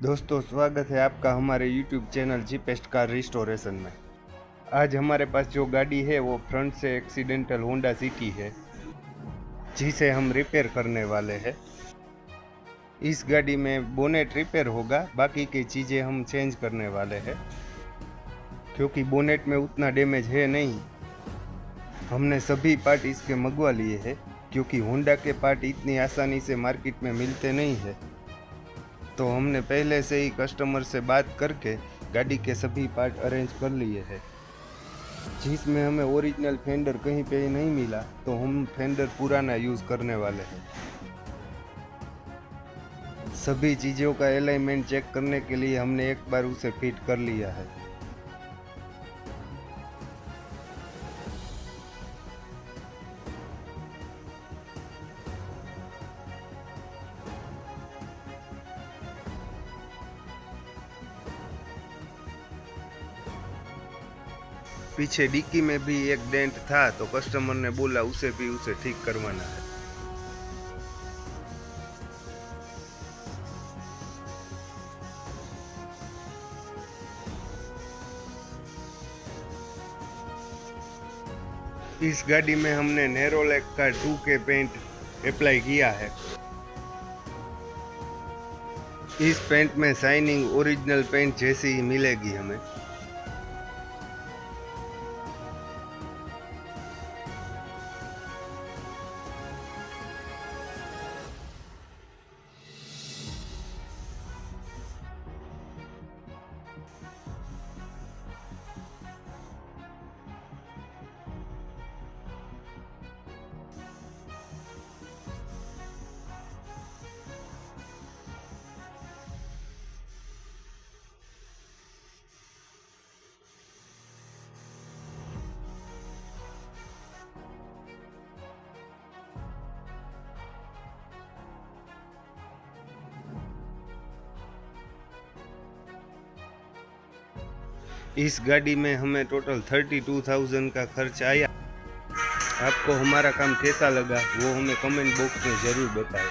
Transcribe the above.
दोस्तों, स्वागत है आपका हमारे YouTube चैनल जीपेस्ट कार रिस्टोरेशन में। आज हमारे पास जो गाड़ी है वो फ्रंट से एक्सीडेंटल होंडा सिटी है, जिसे हम रिपेयर करने वाले हैं। इस गाड़ी में बोनेट रिपेयर होगा, बाकी की चीज़ें हम चेंज करने वाले हैं। क्योंकि बोनेट में उतना डैमेज है नहीं, हमने सभी पार्ट इसके मंगवा लिए हैं। क्योंकि होंडा के पार्ट इतनी आसानी से मार्केट में मिलते नहीं है, तो हमने पहले से ही कस्टमर से बात करके गाड़ी के सभी पार्ट अरेंज कर लिए हैं। जिसमें हमें ओरिजिनल फेंडर कहीं पे नहीं मिला, तो हम फेंडर पुराना यूज़ करने वाले हैं। सभी चीज़ों का अलाइनमेंट चेक करने के लिए हमने एक बार उसे फिट कर लिया है। पीछे डिक्की में भी एक डेंट था, तो कस्टमर ने बोला उसे ठीक करवाना है। इस गाड़ी में हमने नेरोलैक का 2K पेंट अप्लाई किया है। इस पेंट में शाइनिंग ओरिजिनल पेंट जैसी ही मिलेगी हमें। इस गाड़ी में हमें टोटल 32,000 का खर्च आया। आपको हमारा काम कैसा लगा वो हमें कमेंट बॉक्स में ज़रूर बताएं।